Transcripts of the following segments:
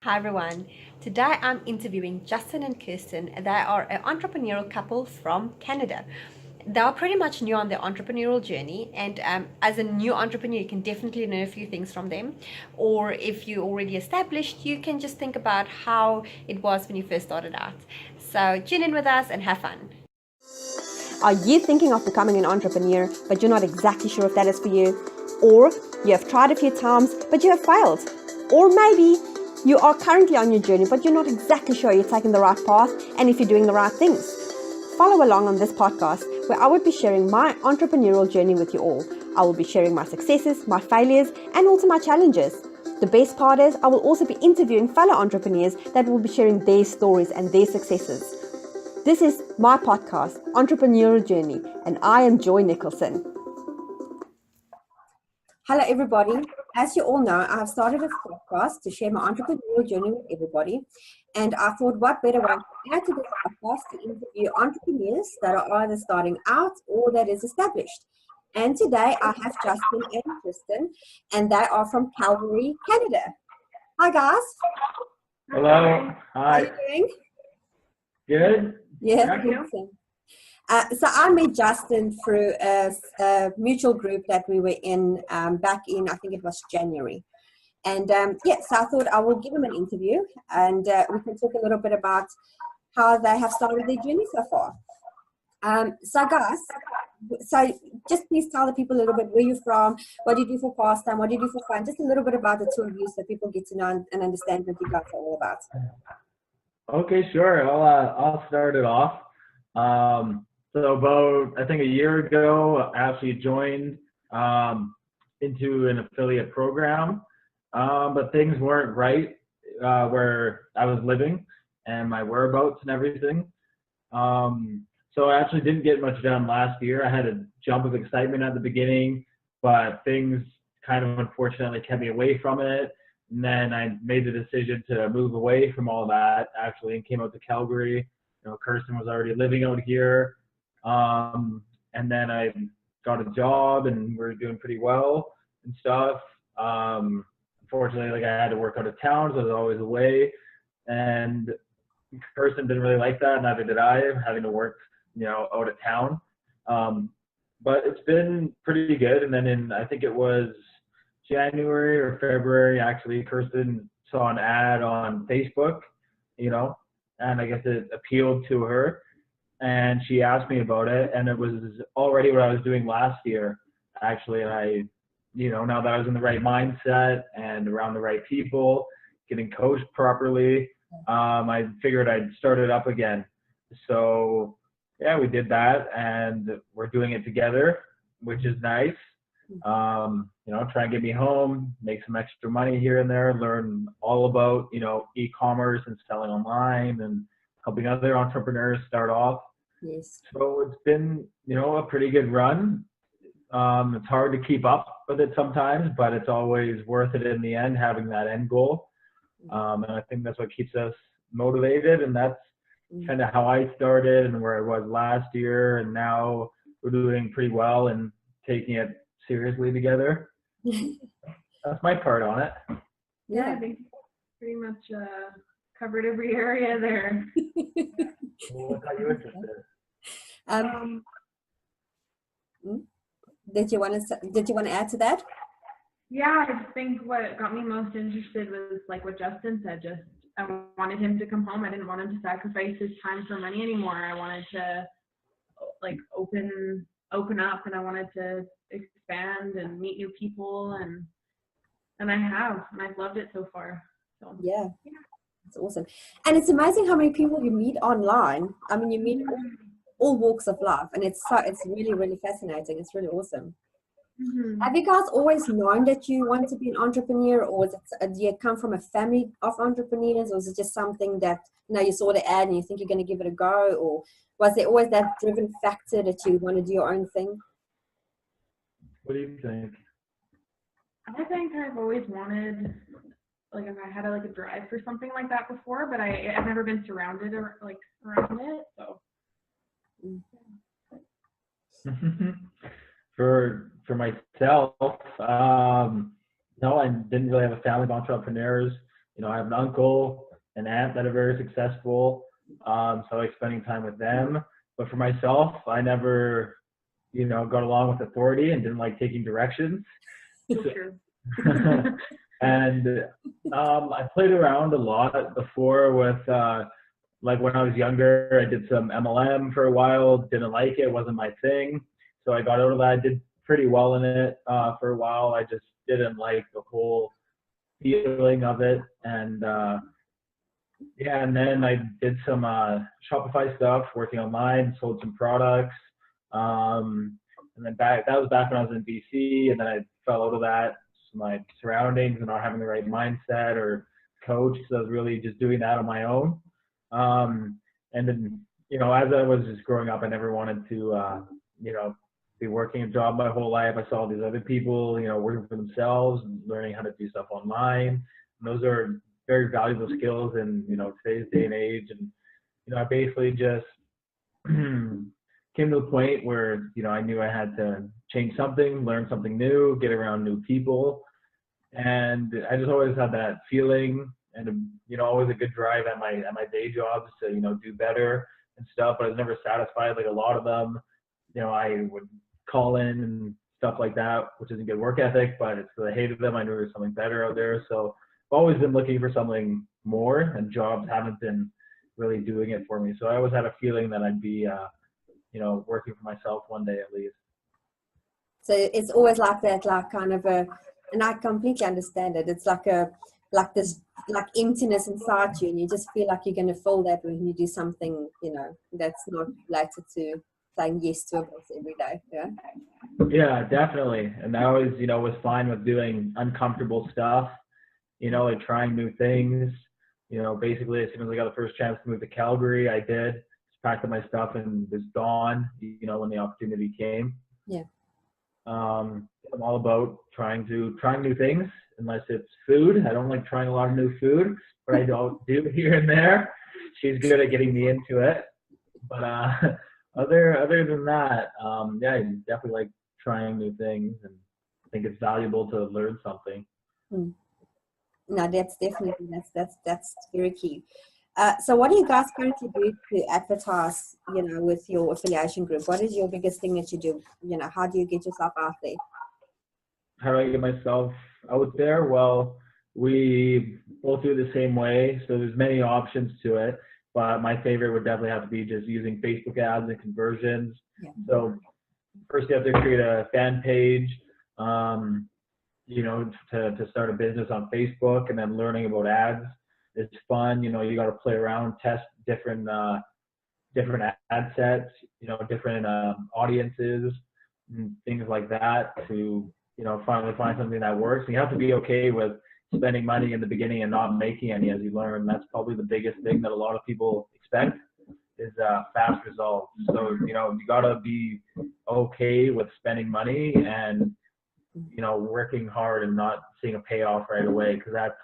Hi everyone. Today I'm interviewing Justin and Kirsten. They are an entrepreneurial couple from Canada. They are pretty much new on their entrepreneurial journey, and as a new entrepreneur, you can definitely learn a few things from them. Or if you're already established, you can just think about how it was when you first started out. So tune in with us and have fun. Are you thinking of becoming an entrepreneur, but you're not exactly sure if that is for you? Or you have tried a few times, but you have failed? Or maybe you are currently on your journey, but you're not exactly sure you're taking the right path and if you're doing the right things? Follow along on this podcast where I would be sharing my entrepreneurial journey with you all. I will be sharing my successes, my failures, and also my challenges. The best part is I will also be interviewing fellow entrepreneurs that will be sharing their stories and their successes. This is my podcast, Entrepreneurial Journey, and I am Joy Nicholson. Hello, everybody. As you all know, I have started a podcast to share my entrepreneurial journey with everybody. And I thought, what better way to add to this podcast to interview entrepreneurs that are either starting out or that is established. And today I have Justin and Kirsten, and they are from Calgary, Canada. Hi, guys. Hello. How are you Hi. doing? Good? Yeah, good. So I met Justin through a mutual group that we were in back in, I think it was January. And so I thought I will give him an interview and we can talk a little bit about how they have started their journey so far. So guys, so just please tell the people a little bit where you're from, what do you do for pastime, what do you do for fun, just a little bit about the two of you so people get to know and understand what you guys are all about. Okay, sure. I'll start it off. So about I think a year ago, I actually joined into an affiliate program, but things weren't right where I was living and my whereabouts and everything. So I actually didn't get much done last year. I had a jump of excitement at the beginning, but things kind of unfortunately kept me away from it. And then I made the decision to move away from all that actually and came out to Calgary. Kirsten was already living out here. And then I got a job and we're doing pretty well and stuff. Unfortunately, like I had to work out of town, so I was always away. And Kirsten didn't really like that, neither did I, having to work, out of town. But it's been pretty good. And then I think it was January or February, actually, Kirsten saw an ad on Facebook, and I guess it appealed to her. And she asked me about it, and it was already what I was doing last year, actually. And now that I was in the right mindset and around the right people, getting coached properly, I figured I'd start it up again. So, yeah, we did that, and we're doing it together, which is nice. Try and get me home, make some extra money here and there, learn all about, e-commerce and selling online and helping other entrepreneurs start off. Yes. So it's been, a pretty good run. It's hard to keep up with it sometimes, but it's always worth it in the end, having that end goal. And I think that's what keeps us motivated. And that's kind of how I started and where I was last year. And now we're doing pretty well and taking it seriously together. That's my part on it. Yeah, I think pretty much covered every area there. What got you interested? Did you want to add to that? Yeah, I think what got me most interested was like what Justin said. Just I wanted him to come home. I didn't want him to sacrifice his time for money anymore. I wanted to like open up, and I wanted to expand and meet new people, and I've loved it so far. So Yeah. It's awesome. And it's amazing how many people you meet online. I mean, you meet all walks of life, and it's really, really fascinating. It's really awesome. Mm-hmm. Have you guys always known that you want to be an entrepreneur, or do you come from a family of entrepreneurs, or is it just something that you saw the ad and you think you're going to give it a go, or was there always that driven factor that you want to do your own thing? What do you think? I think I've always wanted, like, if I had a drive for something like that before, but I've never been surrounded or around it. So For myself, no, I didn't really have a family of entrepreneurs. I have an uncle, an aunt that are very successful. So I like spending time with them. But for myself, I never, got along with authority and didn't like taking directions. So So, true. and I played around a lot before with, like when I was younger, I did some MLM for a while, didn't like it, wasn't my thing. So I got out of that. I did pretty well in it for a while. I just didn't like the whole feeling of it. And yeah, and then I did some Shopify stuff, working online, sold some products. And then that was back when I was in BC, and then I fell out of that. My surroundings and not having the right mindset or coach. So I was really just doing that on my own. And then, as I was just growing up, I never wanted to, be working a job my whole life. I saw these other people, working for themselves and learning how to do stuff online. And those are very valuable skills in, today's day and age. And, I basically just came to the point where, I knew I had to change something, learn something new, get around new people. And I just always had that feeling and, always a good drive at my day jobs to, do better and stuff. But I was never satisfied. Like a lot of them, I would call in and stuff like that, which isn't good work ethic, but it's because I hated them. I knew there was something better out there. So I've always been looking for something more, and jobs haven't been really doing it for me. So I always had a feeling that I'd be, working for myself one day at least. So it's always like that, like kind of and I completely understand it. It's like this emptiness inside you, and you just feel like you're going to fill that when you do something, that's not related to saying yes to a boss every day. Yeah. Yeah, definitely. And I always, was fine with doing uncomfortable stuff, like trying new things. Basically as soon as I got the first chance to move to Calgary, I did. Just packed up my stuff and was gone, when the opportunity came. Yeah. I'm all about trying new things, unless it's food. I don't like trying a lot of new food, but I don't do here and there. She's good at getting me into it. But other than that, yeah, I definitely like trying new things, and I think it's valuable to learn something. No, that's definitely that's very key. So what do you guys currently do to advertise, with your affiliation group? What is your biggest thing that you do? How do you get yourself out there? How do I get myself out there? Well, we both do it the same way, so there's many options to it. But my favorite would definitely have to be just using Facebook ads and conversions. Yeah. So first you have to create a fan page, to start a business on Facebook, and then learning about ads. It's fun. You got to play around, test different ad sets, different audiences and things like that to, finally find something that works. And you have to be okay with spending money in the beginning and not making any as you learn. That's probably the biggest thing that a lot of people expect is fast results. So, you got to be okay with spending money and, working hard and not seeing a payoff right away, because that's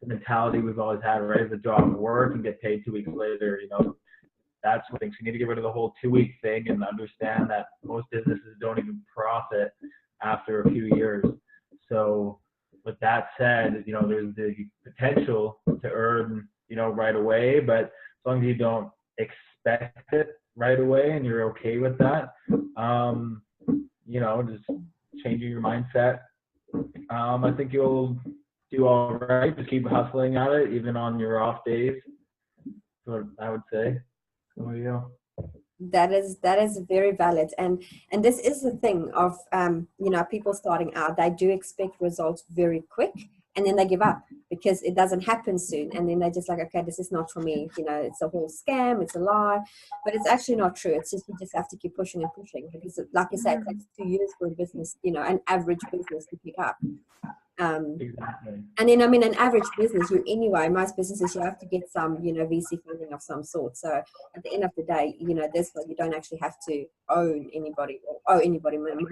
the mentality we've always had, right? The job work and get paid 2 weeks later, that's what things. You need to get rid of the whole 2-week thing and understand that most businesses don't even profit after a few years. So with that said, there's the potential to earn, right away, but as long as you don't expect it right away and you're okay with that, just changing your mindset, I think you'll do all right. Just keep hustling at it, even on your off days. That's what I would say. So, That is very valid, and this is the thing of people starting out. They do expect results very quick, and then they give up because it doesn't happen soon, and then they're just like, okay, this is not for me. It's a whole scam, it's a lie. But it's actually not true. It's just you just have to keep pushing and pushing, because like you said, it takes 2 years for a business, an average business to pick up. exactly. And then, an average business, most businesses, you have to get some, VC funding of some sort. So at the end of the day, this way you don't actually have to own anybody or owe anybody money.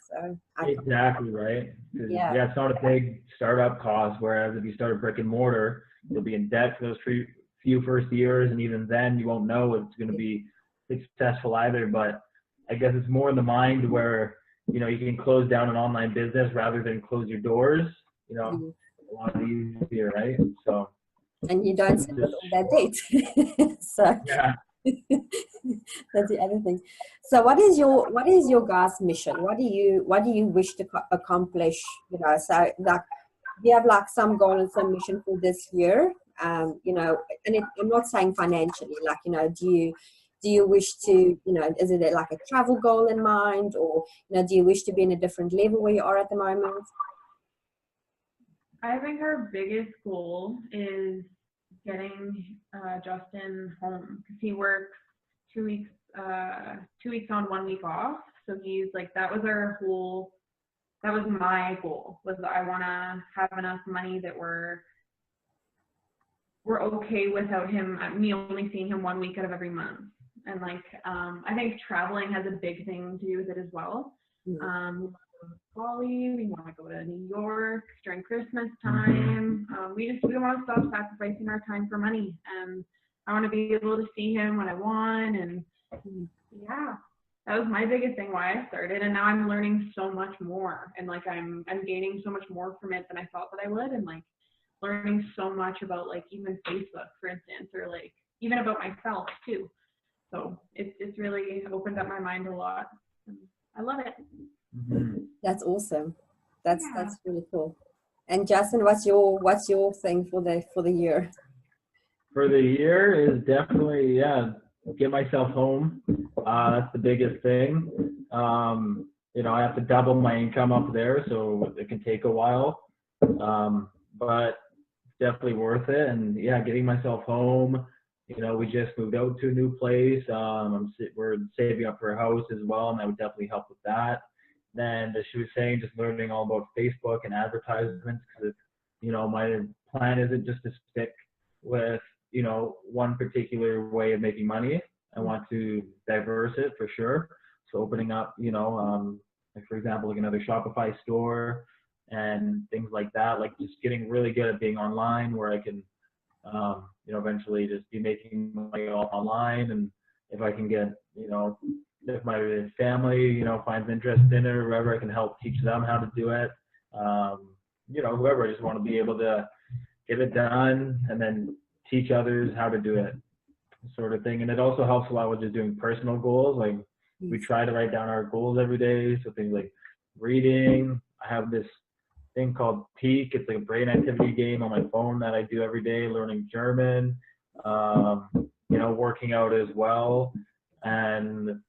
So Exactly, right. Yeah. It's not a big startup cost, whereas if you start a brick and mortar, you'll be in debt for those few first years, and even then you won't know if it's going to be successful either. But I guess it's more in the mind where, you can close down an online business rather than close your doors, a lot easier, right? So and you don't sit with all that debt. So Yeah. that's the other thing. So what is your guys' mission? What do you wish to accomplish? So like, do you have like some goal and some mission for this year? And I'm not saying financially, like, do you wish to, is it like a travel goal in mind, or, do you wish to be in a different level where you are at the moment? I think our biggest goal is getting Justin home, because he works 2 weeks, 2 weeks on, 1 week off. So he's like, that was my goal, was that I want to have enough money that we're okay without me only seeing him 1 week out of every month. And like, I think traveling has a big thing to do with it as well. We want to go to Bali, we want to go to New York during Christmas time. We want to stop sacrificing our time for money. And I want to be able to see him when I want. And yeah, that was my biggest thing why I started. And now I'm learning so much more. And like, I'm gaining so much more from it than I thought that I would. And like, learning so much about like even Facebook, for instance, or like even about myself too. So it's really opened up my mind a lot. I love it. That's awesome. That's really cool. And Justin, what's your thing for the year? For the year is definitely, get myself home. That's the biggest thing. I have to double my income up there, so it can take a while. But definitely worth it. And getting myself home. We just moved out to a new place. We're saving up for a house as well, and that would definitely help with that. Then, as she was saying, just learning all about Facebook and advertisements, because my plan isn't just to stick with one particular way of making money. I want to diverse it for sure. So opening up, like for example, like another Shopify store and things like that. Like just getting really good at being online, where I can, eventually just be making money all online. And if I can get, if my family, finds interest in it, or whoever, I can help teach them how to do it. Whoever, I just want to be able to get it done and then teach others how to do it, sort of thing. And it also helps a lot with just doing personal goals. Like we try to write down our goals every day. So things like reading. I have this thing called Peak. It's like a brain activity game on my phone that I do every day, learning German, working out as well, and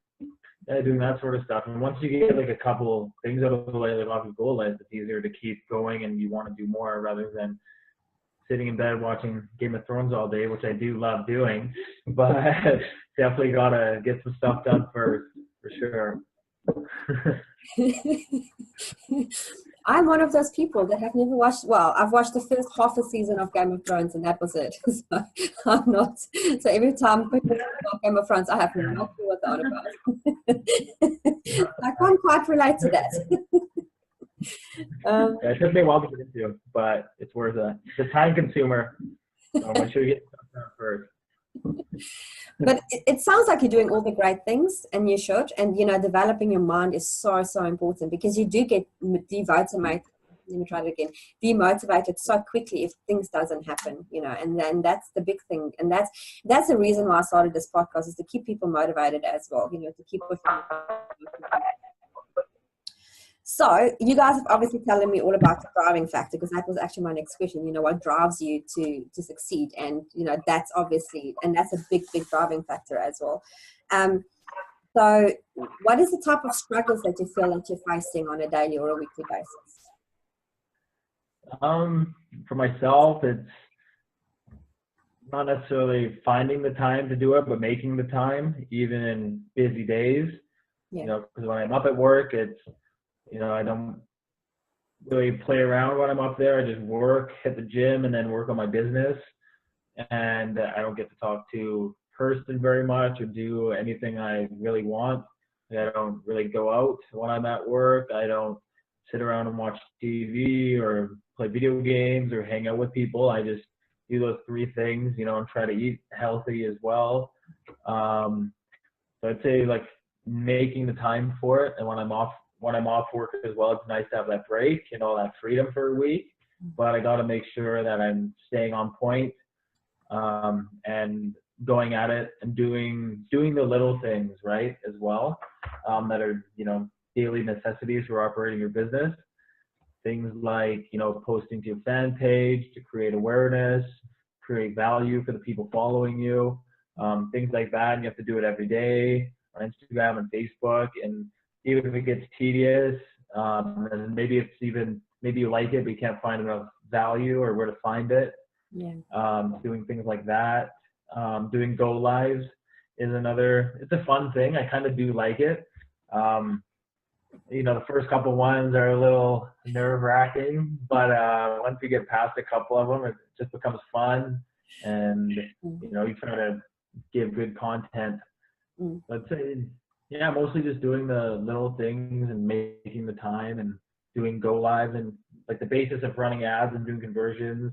doing that sort of stuff. And once you get like a couple things out of the way, like off your goal list, it's easier to keep going and you want to do more rather than sitting in bed watching Game of Thrones all day, which I do love doing, but definitely gotta get some stuff done first, for sure. I'm one of those people that have never watched, I've watched the first half a season of Game of Thrones and that was it. So I'm not, so every time people talk about Game of Thrones, I have no clue what they're on about. I can't quite relate to that. It took me a while to get into, but it's worth it. It's a time consumer. So make sure you get stuff done first. But it sounds like you're doing all the great things, and you should. And developing your mind is so important, because you do get demotivated. Let me try it again. Demotivated so quickly if things doesn't happen, and then that's the big thing. And that's the reason why I started this podcast, is to keep people motivated as well. To keep pushing. So you guys have obviously telling me all about the driving factor, because that was actually my next question. What drives you to succeed? And that's obviously, and that's a big driving factor as well. So what is the type of struggles that you feel that you're facing on a daily or a weekly basis? For myself, it's not necessarily finding the time to do it, but making the time, even in busy days. Because when I'm up at work, it's I don't really play around when I'm up there. I just work, hit the gym, and then work on my business. And I don't get to talk to Kirsten very much or do anything I really want. I don't really go out when I'm at work. I don't sit around and watch TV or play video games or hang out with people. I just do those three things, and try to eat healthy as well. So I'd say like making the time for it. And when I'm off work as well, it's nice to have that break and all that freedom for a week, but I got to make sure that I'm staying on point and going at it and doing the little things right as well, that are, daily necessities for operating your business. Things like, posting to your fan page to create awareness, create value for the people following you, things like that. And you have to do it every day on Instagram and Facebook. And even if it gets tedious, and maybe you like it, but you can't find enough value or where to find it. Yeah. Doing things like that. Doing go lives is another, it's a fun thing. I kind of do like it. The first couple ones are a little nerve wracking, but once you get past a couple of them, it just becomes fun, and you try to give good content. But mostly just doing the little things and making the time and doing go lives, and like the basis of running ads and doing conversions,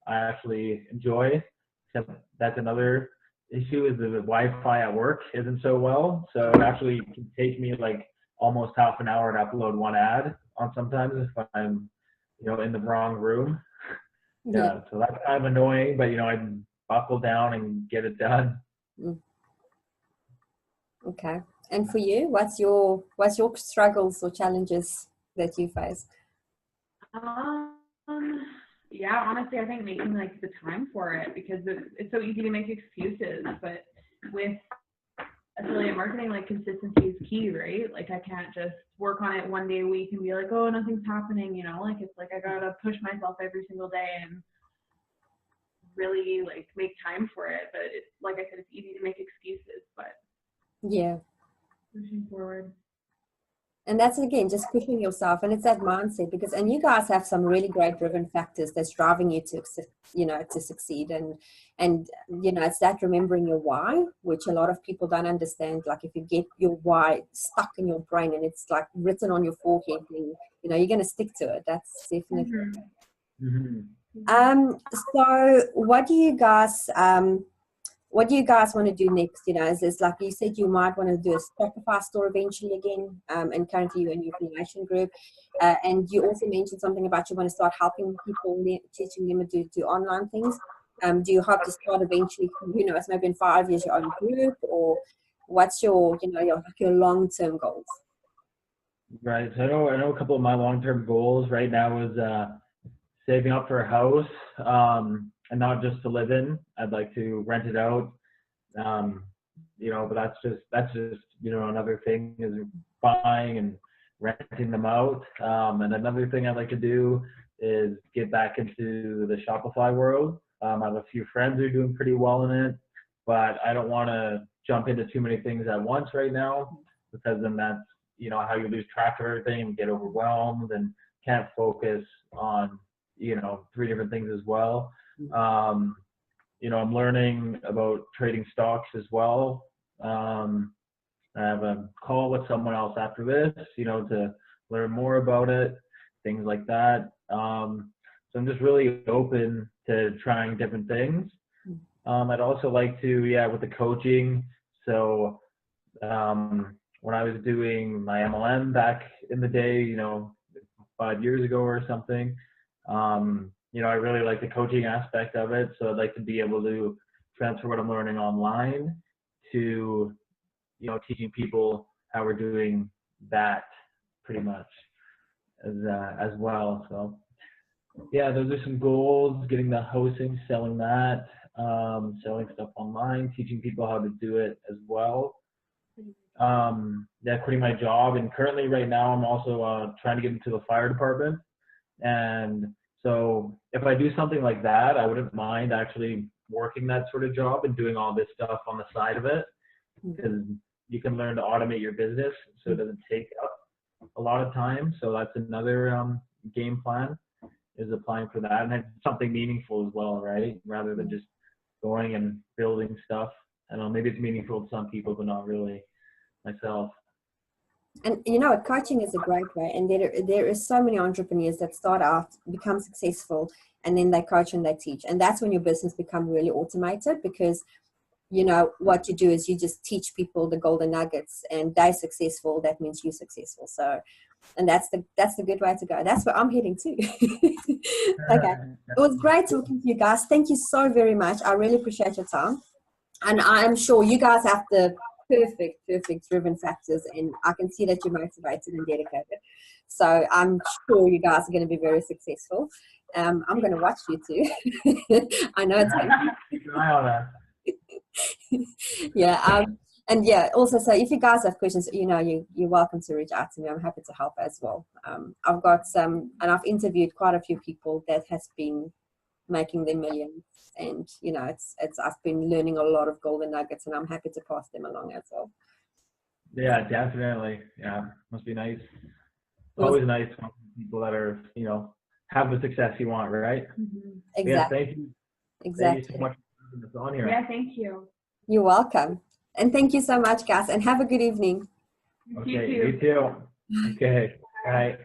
I actually enjoy. Except that's another issue, is the Wi-Fi at work isn't so well, so it actually can take me like almost half an hour to upload one ad on sometimes if I'm, in the wrong room. Yeah, so that's kind of annoying, but I buckle down and get it done. Okay. And for you, what's your struggles or challenges that you face? Yeah, honestly, I think making like the time for it, because it's so easy to make excuses, but with affiliate marketing, like consistency is key, right? Like I can't just work on it one day a week and be like, oh, nothing's happening, like it's like I gotta push myself every single day and really like make time for it. But it's, like I said, it's easy to make excuses, but yeah, pushing forward. And that's, again, just pushing yourself, and it's that mindset, and you guys have some really great driven factors that's driving you to, to succeed. And it's that remembering your why, which a lot of people don't understand. Like if you get your why stuck in your brain and it's like written on your forehead, then, you're going to stick to it. That's definitely. So what do you guys want to do next? Is like you said, you might want to do a Shopify store eventually again, and currently you're in your affiliation group. And you also mentioned something about you want to start helping people, teaching them to do online things. Do you hope to start eventually, it's maybe in 5 years, your own group, or what's your, your long-term goals? Right. So I know a couple of my long-term goals right now is saving up for a house, and not just to live in. I'd like to rent it out. But that's just another thing is buying and renting them out. And another thing I'd like to do is get back into the Shopify world. I have a few friends who are doing pretty well in it, but I don't want to jump into too many things at once right now, because then that's, how you lose track of everything and get overwhelmed and can't focus on, 3 different things as well. I'm learning about trading stocks as well. I have a call with someone else after this, to learn more about it, things like that. So I'm just really open to trying different things. I'd also like to, with the coaching. So when I was doing my MLM back in the day, 5 years ago or something, I really like the coaching aspect of it. So I'd like to be able to transfer what I'm learning online to, teaching people how we're doing that pretty much as well. So those are some goals: getting the hosting, selling that, selling stuff online, teaching people how to do it as well. Quitting my job, and currently right now I'm also trying to get into the fire department. And so if I do something like that, I wouldn't mind actually working that sort of job and doing all this stuff on the side of it, because you can learn to automate your business so it doesn't take up a lot of time. So that's another game plan, is applying for that, and it's something meaningful as well, right? Rather than just going and building stuff. I don't know, maybe it's meaningful to some people, but not really myself. And coaching is a great way, and there is so many entrepreneurs that start out, become successful, and then they coach and they teach, and that's when your business become really automated, because what you do is you just teach people the golden nuggets, and they're successful. That means you're successful. So And that's the good way to go. That's where I'm heading to. Okay. It was great talking to you guys. Thank you so very much. I really appreciate your time. And I'm sure you guys have the perfect driven factors, and I can see that you're motivated and dedicated. So I'm sure you guys are going to be very successful. I'm going to watch you too. I know it's going to Keep an eye on that. yeah. And yeah, also, so if you guys have questions, you're welcome to reach out to me. I'm happy to help as well. I've got some, and I've interviewed quite a few people that has been making their millions, and I've been learning a lot of golden nuggets, and I'm happy to pass them along as well. Yeah, definitely. Yeah, must be nice. Always nice to people that are, have the success you want, right? Mm-hmm. Exactly. Yeah, thank you. Exactly. Thank you so much for having us on here. Yeah, thank you. You're welcome. And thank you so much, guys, and have a good evening. Okay, you too. Okay, all right.